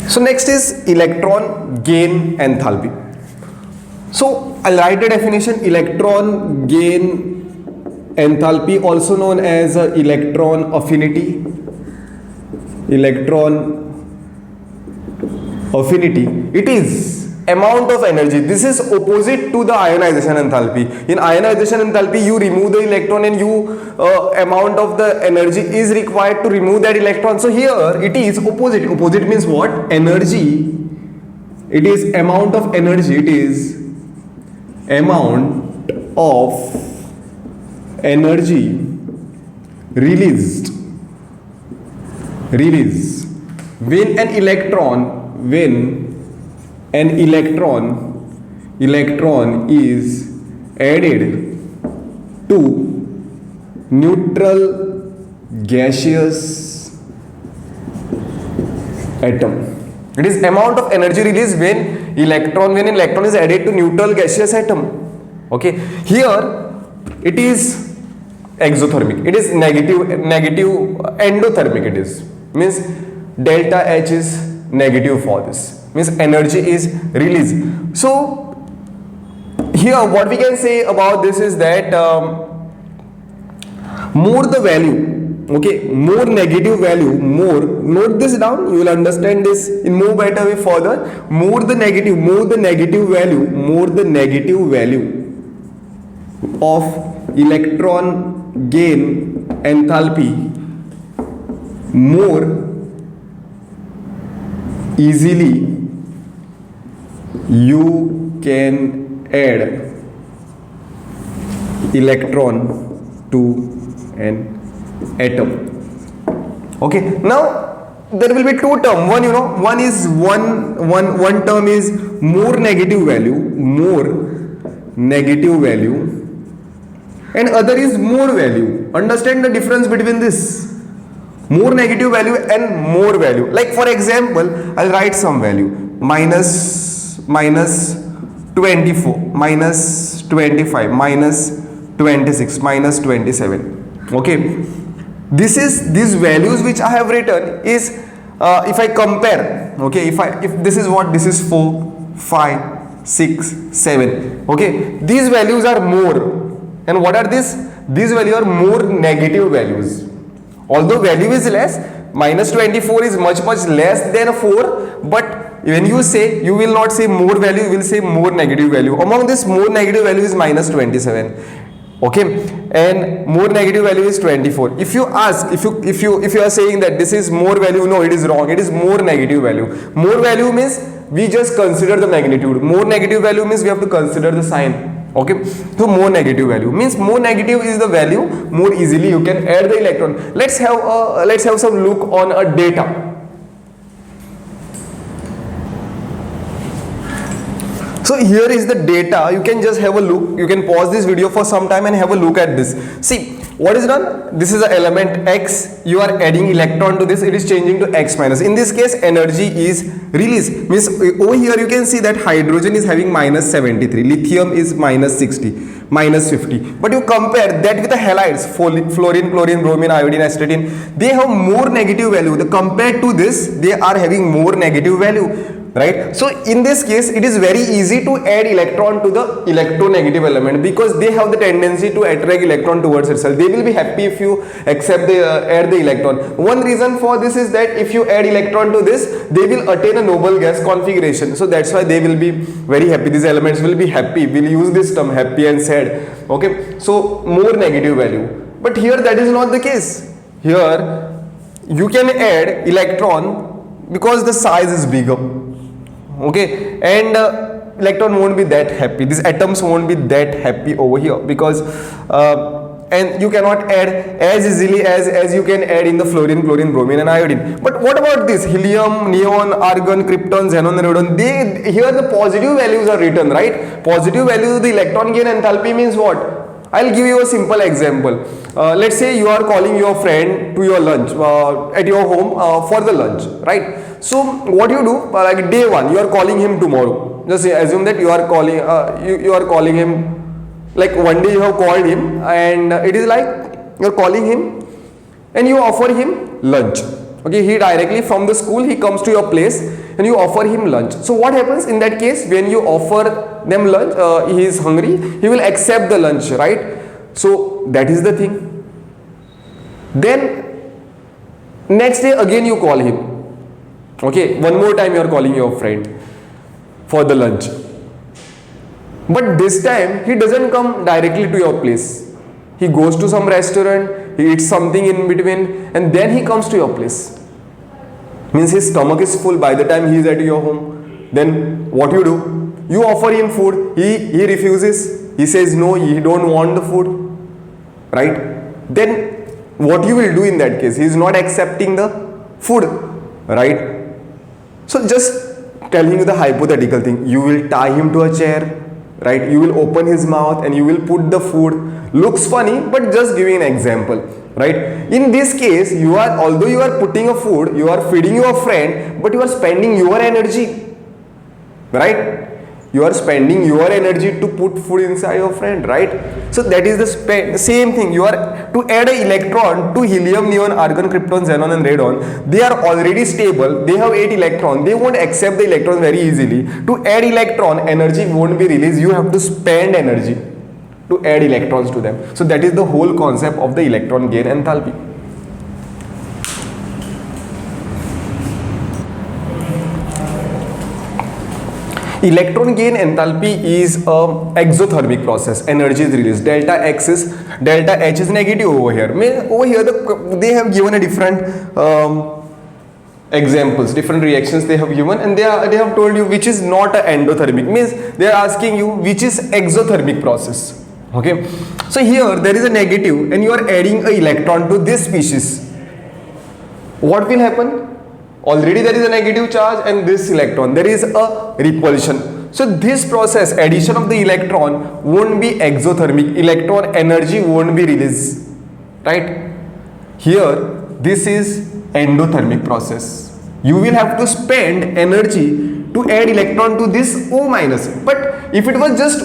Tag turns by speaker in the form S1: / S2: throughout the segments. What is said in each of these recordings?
S1: So next is electron gain enthalpy. So I'll write the definition: electron gain enthalpy, also known as electron affinity. Electron affinity, it is amount of energy. This is opposite to the ionization enthalpy. In ionization enthalpy, you remove the electron and amount of the energy is required to remove that electron. So here it is opposite. Opposite means what? Energy. It is amount of energy. It is amount of energy released when an electron is added to neutral gaseous atom. It is amount of energy released when electron is added to neutral gaseous atom. Okay, here it is exothermic. It is negative endothermic. It is means delta H is negative for this. Means energy is released. So here what we can say about this is that more the value, okay, more negative value, more, note this down, you will understand this in more better way further. More the negative value of electron gain enthalpy, more easily you can add electron to an atom. Okay, now there will be two terms. One term is more negative value, and other is more value. Understand the difference between this? More negative value and more value. Like for example, I'll write some value: minus 24, minus 25, minus 26, minus 27. Okay, these values which I have written is if I compare, okay, if this is what, this is 4, 5, 6, 7. Okay, these values are more. And what are these? These values are more negative values. Although value is less, minus 24 is much less than 4, but when you say, you will not say more value, you will say more negative value. Among this more negative value is minus 27. Okay, and more negative value is 24. If you ask, if you are saying that this is more value, no, it is wrong. It is more negative value. More value means we just consider the magnitude. More negative value means we have to consider the sign. Okay, so more negative value means more negative is the value, more easily you can add the electron. Let's have some look on a data. So here is the data. You can just have a look. You can pause this video for some time and have a look at this. See what is done. This is the element X. You are adding electron to this. It is changing to X minus. In this case, energy is released. Means over here you can see that hydrogen is having minus 73. Lithium is minus 60, minus 50. But you compare that with the halides, fluorine, chlorine, bromine, iodine, astatine. They have more negative value. Compared to this, they are having more negative value. Right, so in this case it is very easy to add electron to the electronegative element because they have the tendency to attract electron towards itself. They will be happy if you add the electron. One reason for this is that if you add electron to this, they will attain a noble gas configuration. So that's why they will be very happy. These elements will be happy. We'll use this term, happy and sad. Okay, so more negative value. But here that is not the case. Here you can add electron because the size is bigger. Okay, and electron won't be that happy. These atoms won't be that happy over here because and you cannot add as easily as you can add in the fluorine, chlorine, bromine and iodine. But what about this helium, neon, argon, krypton, xenon, radon? Here the positive values are written, right? Positive value of the electron gain enthalpy means what? I'll give you a simple example. Let's say you are calling your friend to your lunch at your home for the lunch, right? So what you do, like day one, you are calling him tomorrow. Just assume that you are calling him, like one day you have called him and it is like you are calling him and you offer him lunch. Okay, he directly from the school he comes to your place and you offer him lunch. So what happens in that case? When you offer them lunch, he is hungry, he will accept the lunch, right? So that is the thing. Then next day again you call him. Okay, one more time you are calling your friend for the lunch. But this time he doesn't come directly to your place. He goes to some restaurant, he eats something in between, and then he comes to your place. Means his stomach is full by the time he is at your home. Then what you do? You offer him food, he refuses. He says no, he don't want the food. Right? Then what you will do in that case? He is not accepting the food. Right? So just telling you the hypothetical thing. You will tie him to a chair. Right? You will open his mouth and you will put the food. Looks funny, but just giving an example. Right? In this case, although you are putting a food, you are feeding your friend, but you are spending your energy. Right? You are spending your energy to put food inside your friend, right? So that is the same thing. You are to add an electron to helium, neon, argon, krypton, xenon and radon. They are already stable. They have 8 electrons. They won't accept the electrons very easily. To add electron, energy won't be released. You have to spend energy to add electrons to them. So that is the whole concept of the electron gain enthalpy. Electron gain enthalpy is a exothermic process. Energy is released. Delta H is negative over here. Over here they have given a different examples, different reactions they have given, and they have told you which is not a endothermic. Means they are asking you which is exothermic process. Okay. So here there is a negative and you are adding an electron to this species. What will happen? Already there is a negative charge and this electron, there is a repulsion. So this process, addition of the electron, won't be exothermic. Electron energy won't be released. Right? Here, this is endothermic process. You will have to spend energy to add electron to this O minus. But if it was just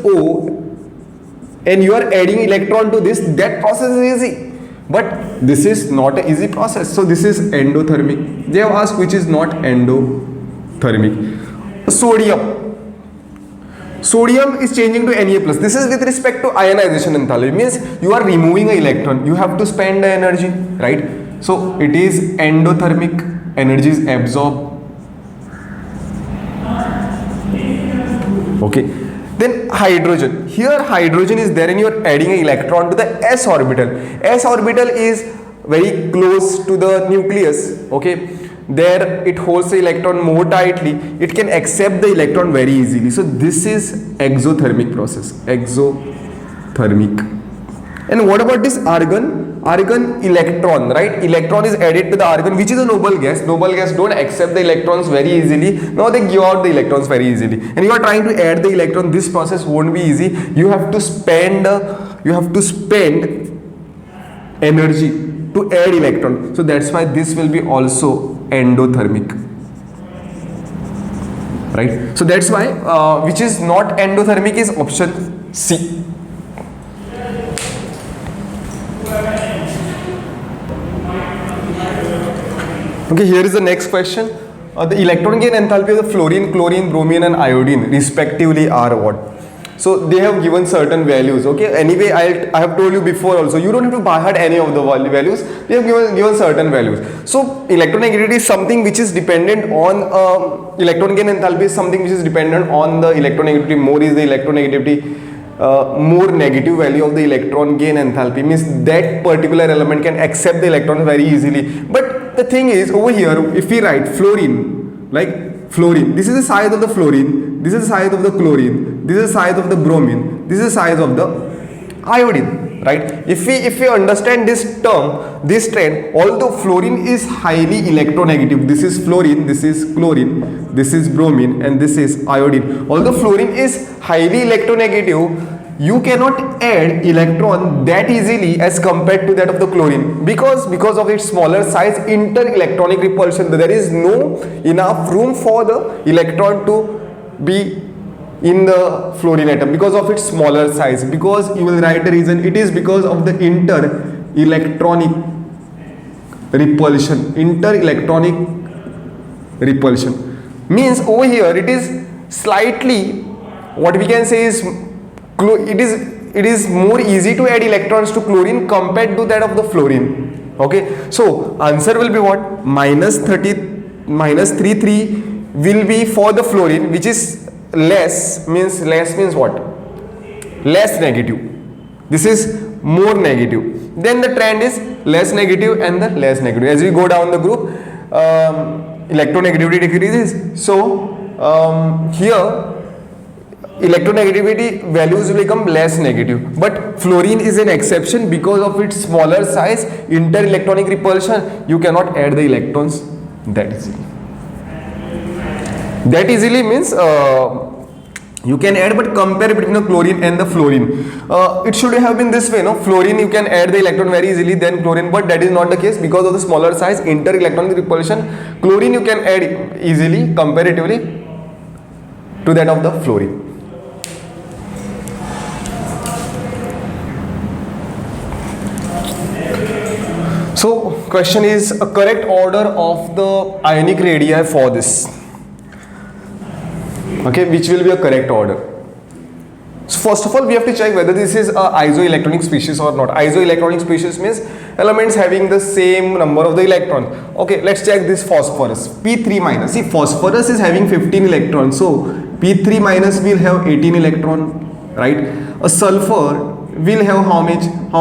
S1: O, and you are adding electron to this, that process is easy. But this is not an easy process. So this is endothermic. They have asked which is not endothermic. Sodium is changing to Na+. This is with respect to ionization enthalpy. Means you are removing an electron. You have to spend the energy. Right? So it is endothermic. Energy is absorbed. Okay. Then hydrogen. Here hydrogen is there and you are adding an electron to the s orbital. S orbital is very close to the nucleus. Okay. There it holds the electron more tightly. It can accept the electron very easily. So this is exothermic process. Exothermic. And what about this argon? Argon electron, right? Electron is added to the argon, which is a noble gas. Noble gas don't accept the electrons very easily. Now they give out the electrons very easily. And you are trying to add the electron. This process won't be easy. You have to spend energy to add electron. So that's why this will be also endothermic. Right? So that's why which is not endothermic is option C. Okay, here is the next question. The electron gain enthalpy of the fluorine, chlorine, bromine and iodine respectively are what? So they have given certain values. Okay, anyway I have told you before also, you don't have to by heart any of the values. They have given certain values. So electronegativity is something which is dependent on electron gain enthalpy is something which is dependent on the electronegativity. More is the electronegativity, more negative value of the electron gain enthalpy, means that particular element can accept the electron very easily. But the thing is, over here if we write fluorine, like fluorine, this is the size of the fluorine, this is the size of the chlorine, this is the size of the bromine, this is the size of the iodine, right? If we understand this term, this trend, although fluorine is highly electronegative, this is fluorine, this is chlorine, this is bromine and this is iodine. Although fluorine is highly electronegative, you cannot add electron that easily as compared to that of the chlorine, because of its smaller size, inter-electronic repulsion. There is no enough room for the electron to be in the fluorine atom because of its smaller size. Because you will write the reason, it is because of the inter-electronic repulsion, inter-electronic repulsion. Means over here it is slightly, what we can say is it is more easy to add electrons to chlorine compared to that of the fluorine. Okay, so answer will be what? -33 will be for the fluorine, which is less means what? Less negative. This is more negative. Then the trend is less negative and the less negative. As we go down the group, electronegativity decreases. So here electronegativity values will become less negative, but fluorine is an exception because of its smaller size, inter-electronic repulsion. You cannot add the electrons that easily. That easily means you can add, but compare between the chlorine and the fluorine. It should have been this way, no? Fluorine you can add the electron very easily than chlorine, but that is not the case because of the smaller size, inter-electronic repulsion. Chlorine you can add easily comparatively to that of the fluorine. So question is a correct order of the ionic radii for this. Okay, which will be a correct order? So first of all, we have to check whether this is a isoelectronic species or not. Isoelectronic species means elements having the same number of the electrons. Okay, let's check this phosphorus. P3 minus. See, phosphorus is having 15 electrons, so P3 minus will have 18 electron, right? A sulfur will have how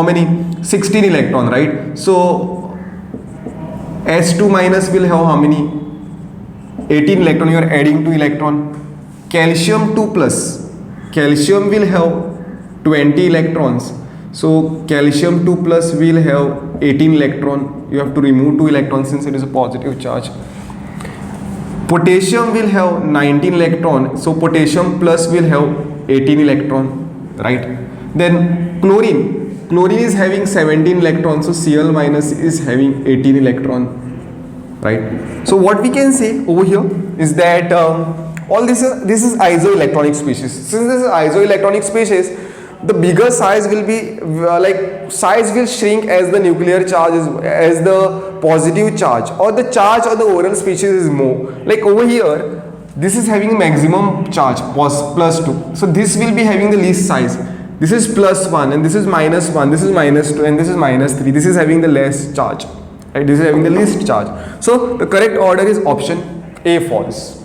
S1: many? 16 electron, right? So S2 minus will have how many? 18 electron. You are adding 2 electron. Calcium 2 plus, calcium will have 20 electrons, so calcium 2 plus will have 18 electron. You have to remove 2 electrons since it is a positive charge. Potassium will have 19 electron, so potassium plus will have 18 electron, right? Then chlorine is having 17 electrons, so Cl minus is having 18 electron, right? So what we can say over here is that all this is isoelectronic species. Since this is isoelectronic species, the bigger size will be size will shrink as the nuclear charge is, as the positive charge or the charge of the overall species is more. Like over here, this is having maximum charge +2, so this will be having the least size. This is +1 and this is -1, this is -2 and this is -3. This is having the less charge, right? This is having the least charge. So the correct order is option A for this.